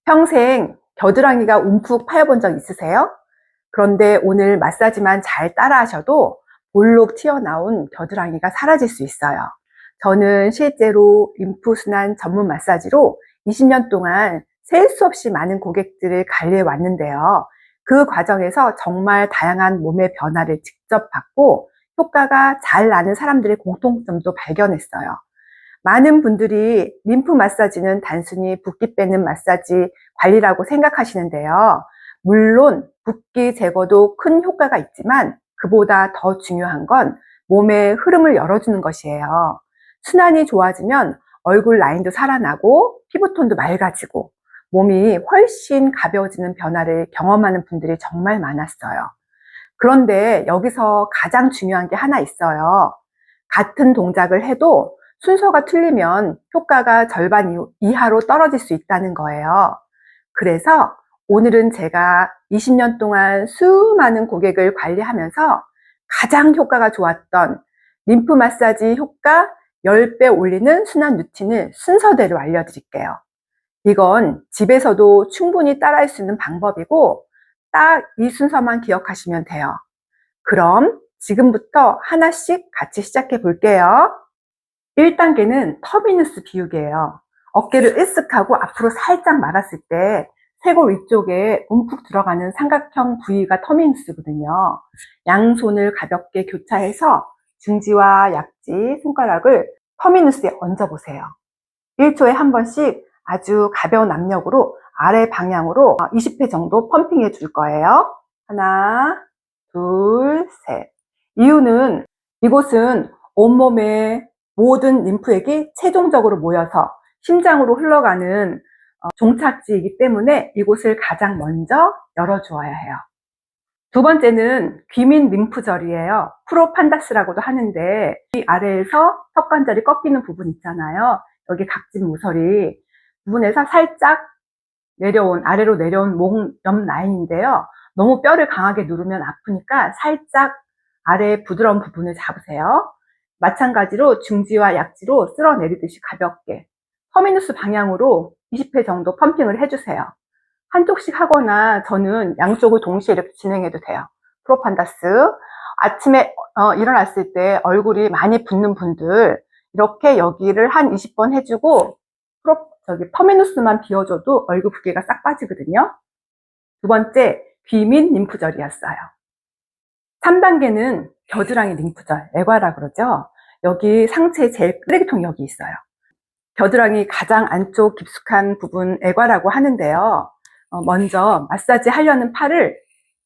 평생 겨드랑이가 움푹 파여본 적 있으세요? 그런데 오늘 마사지만 잘 따라 하셔도 볼록 튀어나온 겨드랑이가 사라질 수 있어요. 저는 실제로 림프순환 전문 마사지로 20년 동안 셀 수 없이 많은 고객들을 관리해 왔는데요. 그 과정에서 정말 다양한 몸의 변화를 직접 받고 효과가 잘 나는 사람들의 공통점도 발견했어요. 많은 분들이 림프 마사지는 단순히 붓기 빼는 마사지 관리라고 생각하시는데요. 물론 붓기 제거도 큰 효과가 있지만 그보다 더 중요한 건 몸의 흐름을 열어주는 것이에요. 순환이 좋아지면 얼굴 라인도 살아나고 피부톤도 맑아지고 몸이 훨씬 가벼워지는 변화를 경험하는 분들이 정말 많았어요. 그런데 여기서 가장 중요한 게 하나 있어요. 같은 동작을 해도 순서가 틀리면 효과가 절반 이하로 떨어질 수 있다는 거예요. 그래서 오늘은 제가 20년 동안 수많은 고객을 관리하면서 가장 효과가 좋았던 림프 마사지 효과 10배 올리는 순환 루틴을 순서대로 알려드릴게요. 이건 집에서도 충분히 따라할 수 있는 방법이고 딱 이 순서만 기억하시면 돼요. 그럼 지금부터 하나씩 같이 시작해 볼게요. 1단계는 터미누스 비우기예요. 어깨를 으쓱하고 앞으로 살짝 말았을 때 쇄골 위쪽에 움푹 들어가는 삼각형 부위가 터미누스거든요. 양손을 가볍게 교차해서 중지와 약지, 손가락을 터미누스에 얹어보세요. 1초에 한 번씩 아주 가벼운 압력으로 아래 방향으로 20회 정도 펌핑해 줄 거예요. 하나, 둘, 셋. 이유는 이곳은 온몸의 모든 림프액이 최종적으로 모여서 심장으로 흘러가는 종착지이기 때문에 이곳을 가장 먼저 열어주어야 해요. 두 번째는 귀민 림프절이에요. 프로판다스라고도 하는데 이 아래에서 턱관절이 꺾이는 부분 있잖아요. 여기 각진 모서리 부분에서 살짝 아래로 내려온 목 옆 라인인데요. 너무 뼈를 강하게 누르면 아프니까 살짝 아래 부드러운 부분을 잡으세요. 마찬가지로 중지와 약지로 쓸어내리듯이 가볍게 터미누스 방향으로 20회 정도 펌핑을 해주세요. 한쪽씩 하거나 저는 양쪽을 동시에 이렇게 진행해도 돼요. 프로판다스. 아침에 일어났을 때 얼굴이 많이 붓는 분들 이렇게 여기를 한 20번 해주고 터미누스만 비워줘도 얼굴 붓기가 싹 빠지거든요. 두 번째, 귀민 림프절이었어요. 3단계는 겨드랑이 림프절, 애과라 그러죠. 여기 상체의 제일 쓰레기통이 여기 있어요. 겨드랑이 가장 안쪽 깊숙한 부분 애과라고 하는데요. 먼저 마사지 하려는 팔을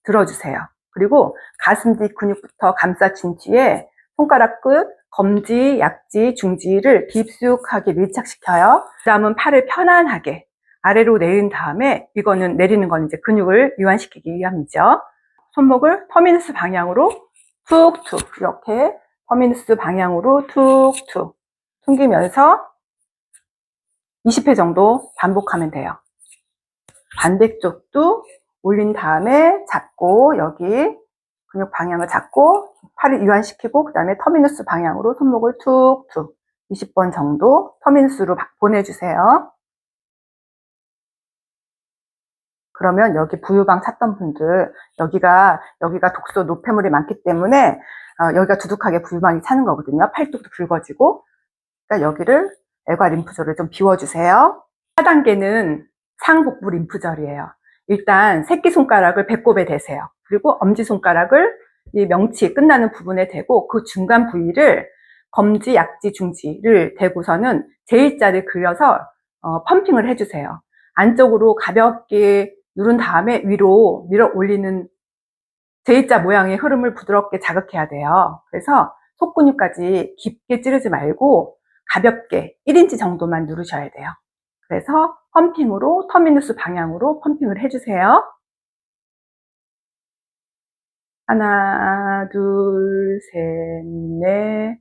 들어주세요. 그리고 가슴 뒤 근육부터 감싸준 뒤에 손가락 끝, 검지, 약지, 중지를 깊숙하게 밀착시켜요. 그 다음은 팔을 편안하게 아래로 내린 다음에 이거는 내리는 건 이제 근육을 이완시키기 위함이죠. 손목을 터미누스 방향으로 툭툭 이렇게 터미누스 방향으로 툭툭 숨기면서 20회 정도 반복하면 돼요. 반대쪽도 올린 다음에 잡고 여기 근육 방향을 잡고 팔을 이완시키고 그 다음에 터미누스 방향으로 손목을 툭툭 20번 정도 터미누스로 보내주세요. 그러면 여기 부유방 찾던 분들 여기가 독소 노폐물이 많기 때문에 여기가 두둑하게 부유방이 차는 거거든요. 팔뚝도 굵어지고 그러니까 여기를 애과 림프절을 좀 비워주세요. 4단계는 상복부 림프절이에요. 일단 새끼손가락을 배꼽에 대세요. 그리고 엄지손가락을 이 명치 끝나는 부분에 대고 그 중간 부위를 검지, 약지, 중지를 대고서는 J자를 그려서 펌핑을 해주세요. 안쪽으로 가볍게 누른 다음에 위로 밀어 올리는 J자 모양의 흐름을 부드럽게 자극해야 돼요. 그래서 속근육까지 깊게 찌르지 말고 가볍게 1인치 정도만 누르셔야 돼요. 그래서 펌핑으로 터미누스 방향으로 펌핑을 해주세요. 하나, 둘, 셋, 넷,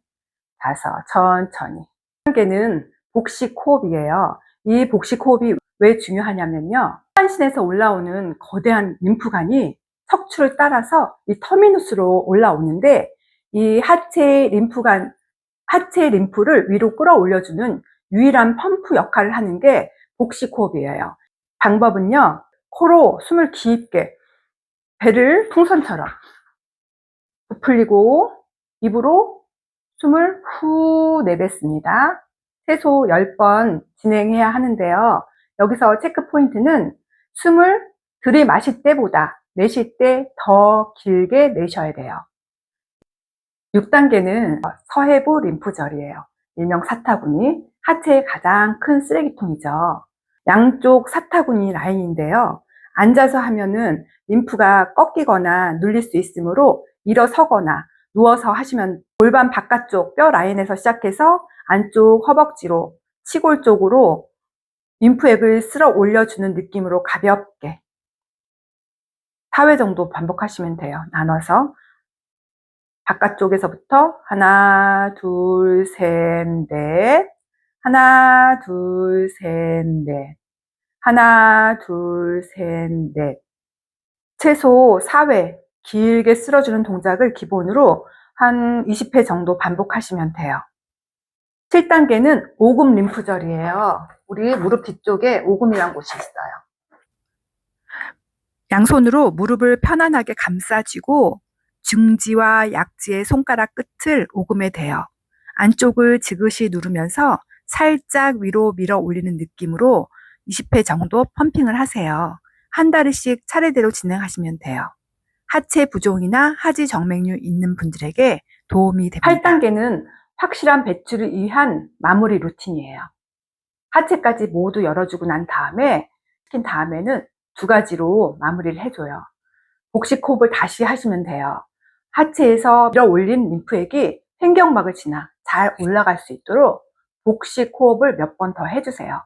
다섯. 천천히. 1단계는 복식 호흡이에요. 이 복식 호흡이 왜 중요하냐면요. 하반신에서 올라오는 거대한 림프관이 척추를 따라서 이 터미누스로 올라오는데 이 하체 림프를 위로 끌어올려주는 유일한 펌프 역할을 하는 게 복식 호흡이에요. 방법은요, 코로 숨을 깊게, 배를 풍선처럼 부풀리고 입으로 숨을 후 내뱉습니다. 최소 10번 진행해야 하는데요. 여기서 체크 포인트는 숨을 들이마실 때보다 내쉴 때 더 길게 내셔야 돼요. 6단계는 서해부 림프절이에요. 일명 사타구니, 하체의 가장 큰 쓰레기통이죠. 양쪽 사타구니 라인인데요. 앉아서 하면은 림프가 꺾이거나 눌릴 수 있으므로 일어서거나 누워서 하시면 골반 바깥쪽 뼈 라인에서 시작해서 안쪽 허벅지로 치골 쪽으로 림프액을 쓸어 올려주는 느낌으로 가볍게 4회 정도 반복하시면 돼요. 나눠서 바깥쪽에서부터 하나, 둘, 셋, 넷, 하나, 둘, 셋, 넷, 하나, 둘, 셋, 넷. 최소 4회 길게 쓸어주는 동작을 기본으로 한 20회 정도 반복하시면 돼요. 7단계는 오금 림프절이에요. 우리 무릎 뒤쪽에 오금이란 곳이 있어요. 양손으로 무릎을 편안하게 감싸쥐고 중지와 약지의 손가락 끝을 오금에 대어 안쪽을 지그시 누르면서 살짝 위로 밀어 올리는 느낌으로 20회 정도 펌핑을 하세요. 한 다리씩 차례대로 진행하시면 돼요. 하체 부종이나 하지 정맥류 있는 분들에게 도움이 됩니다. 8단계는 확실한 배출을 위한 마무리 루틴이에요. 하체까지 모두 열어주고 난 다음에 시킨 다음에는 2가지로 마무리를 해줘요. 복식 호흡을 다시 하시면 돼요. 하체에서 밀어 올린 림프액이 횡격막을 지나 잘 올라갈 수 있도록 복식 호흡을 몇 번 더 해주세요.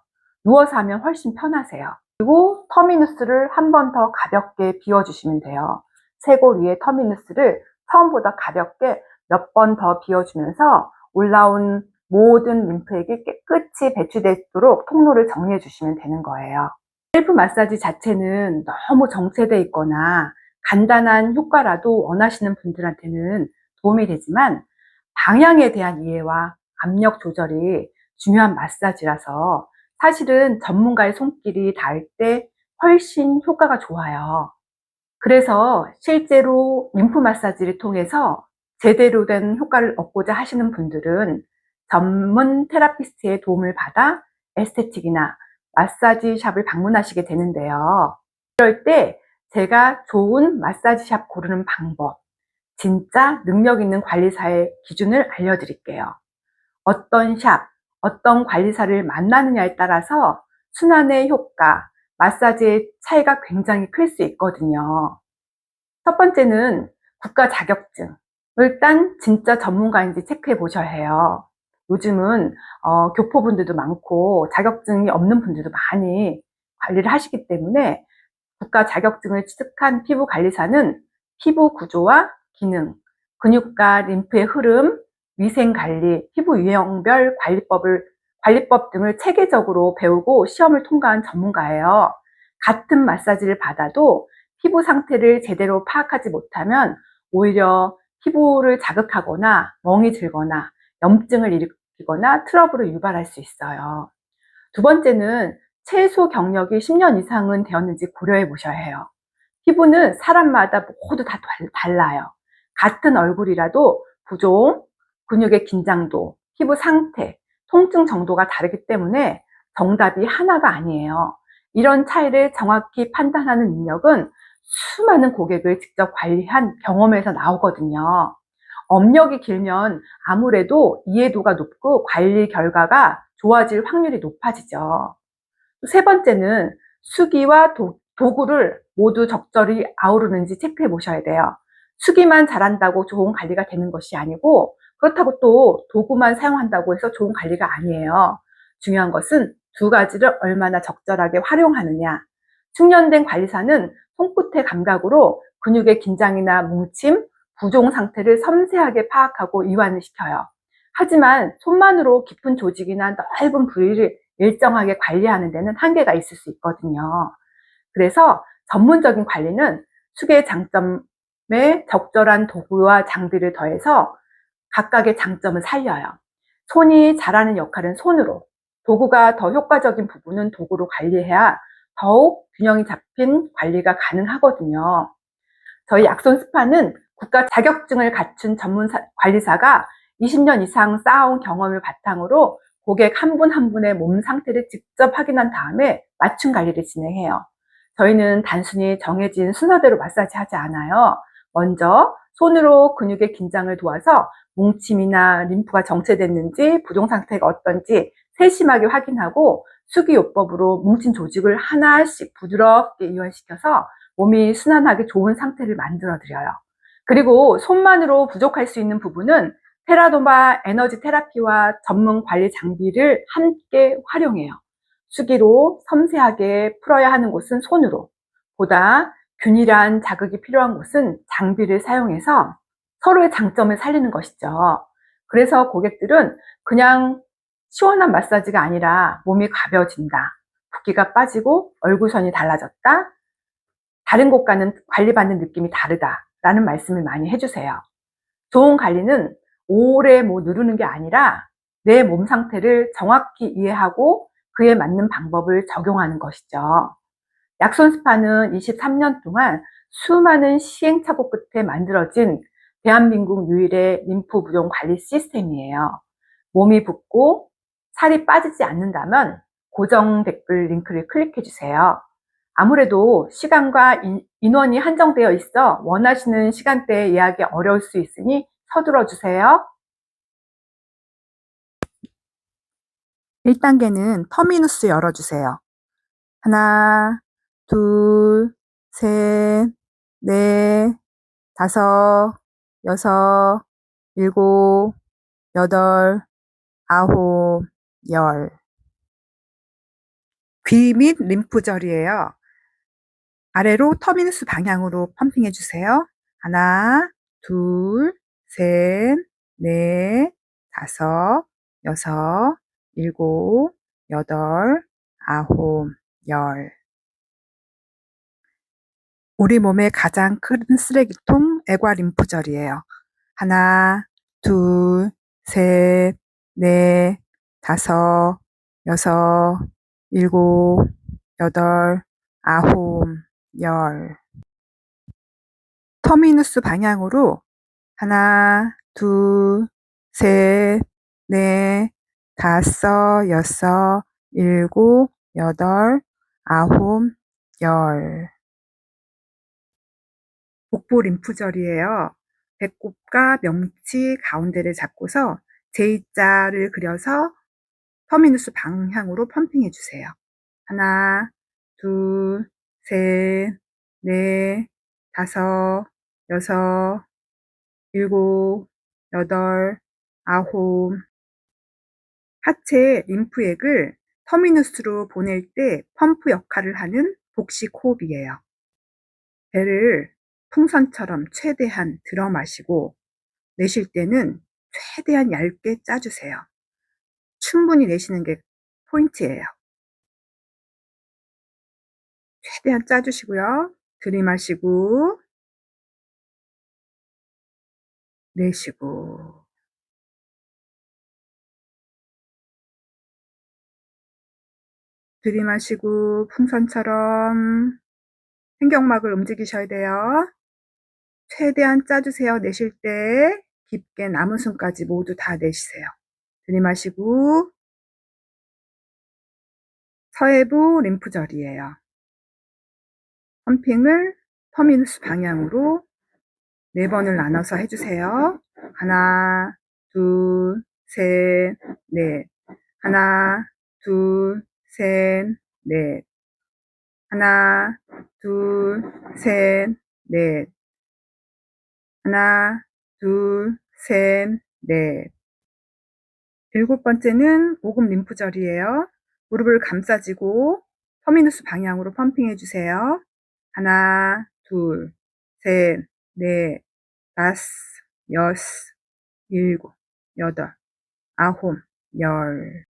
누워서 하면 훨씬 편하세요. 그리고 터미누스를 한 번 더 가볍게 비워주시면 돼요. 쇄골 위에 터미누스를 처음보다 가볍게 몇 번 더 비워주면서 올라온 모든 림프액이 깨끗이 배출되도록 통로를 정리해 주시면 되는 거예요. 셀프 마사지 자체는 너무 정체되어 있거나 간단한 효과라도 원하시는 분들한테는 도움이 되지만 방향에 대한 이해와 압력 조절이 중요한 마사지라서 사실은 전문가의 손길이 닿을 때 훨씬 효과가 좋아요. 그래서 실제로 림프 마사지를 통해서 제대로 된 효과를 얻고자 하시는 분들은 전문 테라피스트의 도움을 받아 에스테틱이나 마사지 샵을 방문하시게 되는데요. 이럴 때 제가 좋은 마사지 샵 고르는 방법, 진짜 능력 있는 관리사의 기준을 알려드릴게요. 어떤 샵, 어떤 관리사를 만나느냐에 따라서 순환의 효과, 마사지의 차이가 굉장히 클 수 있거든요. 첫 번째는 국가 자격증. 일단 진짜 전문가인지 체크해 보셔야 해요. 요즘은 교포분들도 많고 자격증이 없는 분들도 많이 관리를 하시기 때문에 국가 자격증을 취득한 피부 관리사는 피부 구조와 기능, 근육과 림프의 흐름, 위생 관리, 피부 유형별 관리법 등을 체계적으로 배우고 시험을 통과한 전문가예요. 같은 마사지를 받아도 피부 상태를 제대로 파악하지 못하면 오히려 피부를 자극하거나 멍이 들거나 염증을 일으키거나 트러블을 유발할 수 있어요. 두 번째는 최소 경력이 10년 이상은 되었는지 고려해 보셔야 해요. 피부는 사람마다 모두 다 달라요. 같은 얼굴이라도 부종, 근육의 긴장도, 피부 상태, 통증 정도가 다르기 때문에 정답이 하나가 아니에요. 이런 차이를 정확히 판단하는 능력은 수많은 고객을 직접 관리한 경험에서 나오거든요. 업력이 길면 아무래도 이해도가 높고 관리 결과가 좋아질 확률이 높아지죠. 세 번째는 수기와 도구를 모두 적절히 아우르는지 체크해 보셔야 돼요. 수기만 잘한다고 좋은 관리가 되는 것이 아니고 그렇다고 또 도구만 사용한다고 해서 좋은 관리가 아니에요. 중요한 것은 2가지를 얼마나 적절하게 활용하느냐. 숙련된 관리사는 손끝의 감각으로 근육의 긴장이나 뭉침, 부종 상태를 섬세하게 파악하고 이완을 시켜요. 하지만 손만으로 깊은 조직이나 넓은 부위를 일정하게 관리하는 데는 한계가 있을 수 있거든요. 그래서 전문적인 관리는 수계의 장점에 적절한 도구와 장비를 더해서 각각의 장점을 살려요. 손이 잘하는 역할은 손으로, 도구가 더 효과적인 부분은 도구로 관리해야 더욱 균형이 잡힌 관리가 가능하거든요. 저희 약손 스파는 국가 자격증을 갖춘 전문 관리사가 20년 이상 쌓아온 경험을 바탕으로 고객 한 분 한 분의 몸 상태를 직접 확인한 다음에 맞춤 관리를 진행해요. 저희는 단순히 정해진 순서대로 마사지 하지 않아요. 먼저 손으로 근육의 긴장을 도와서 뭉침이나 림프가 정체됐는지 부종 상태가 어떤지 세심하게 확인하고 수기요법으로 뭉친 조직을 하나씩 부드럽게 이완시켜서 몸이 순환하기 좋은 상태를 만들어 드려요. 그리고 손만으로 부족할 수 있는 부분은 테라도마 에너지 테라피와 전문 관리 장비를 함께 활용해요. 수기로 섬세하게 풀어야 하는 곳은 손으로, 보다 균일한 자극이 필요한 곳은 장비를 사용해서 서로의 장점을 살리는 것이죠. 그래서 고객들은 그냥 시원한 마사지가 아니라 몸이 가벼워진다, 붓기가 빠지고 얼굴선이 달라졌다, 다른 곳과는 관리받는 느낌이 다르다라는 말씀을 많이 해주세요. 좋은 관리는 오래 누르는 게 아니라 내 몸 상태를 정확히 이해하고 그에 맞는 방법을 적용하는 것이죠. 약손 스파는 23년 동안 수많은 시행착오 끝에 만들어진 대한민국 유일의 림프 부종 관리 시스템이에요. 몸이 붓고 살이 빠지지 않는다면 고정 댓글 링크를 클릭해 주세요. 아무래도 시간과 인원이 한정되어 있어 원하시는 시간대에 예약이 어려울 수 있으니 서둘러 주세요. 1단계는 터미누스 열어주세요. 하나, 둘, 셋, 넷, 다섯, 여섯, 일곱, 여덟, 아홉, 열. 귀 및 림프절이에요. 아래로 터미누스 방향으로 펌핑해 주세요. 하나, 둘, 셋, 넷, 다섯, 여섯, 일곱, 여덟, 아홉, 열. 우리 몸의 가장 큰 쓰레기통 애과 림프절이에요. 하나, 둘, 셋, 넷, 다섯, 여섯, 일곱, 여덟, 아홉, 열. 터미누스 방향으로 하나, 둘, 셋, 넷, 다섯, 여섯, 일곱, 여덟, 아홉, 열. 복부 림프절이에요. 배꼽과 명치 가운데를 잡고서 J자를 그려서 터미누스 방향으로 펌핑해 주세요. 하나, 둘, 셋, 넷, 다섯, 여섯, 일곱, 여덟, 아홉. 하체 림프액을 터미누스로 보낼 때 펌프 역할을 하는 복식 호흡이에요. 배를 풍선처럼 최대한 들어 마시고 내쉴 때는 최대한 얇게 짜주세요. 충분히 내쉬는 게 포인트예요. 최대한 짜주시고요. 들이마시고 내쉬고. 들이마시고 풍선처럼 횡격막을 움직이셔야 돼요. 최대한 짜주세요. 내쉴 때 깊게 남은 숨까지 모두 다 내쉬세요. 들이마시고. 서해부 림프절이에요. 펌핑을 터미누스 방향으로 4번을 나눠서 해주세요. 하나, 둘, 셋, 넷. 하나, 둘, 셋, 넷. 하나, 둘, 셋, 넷. 하나, 둘, 셋, 넷. 7번째는 오금 림프절이에요. 무릎을 감싸지고 터미누스 방향으로 펌핑해 주세요. 하나, 둘, 셋, 넷, 다섯, 여섯, 일곱, 여덟, 아홉, 열.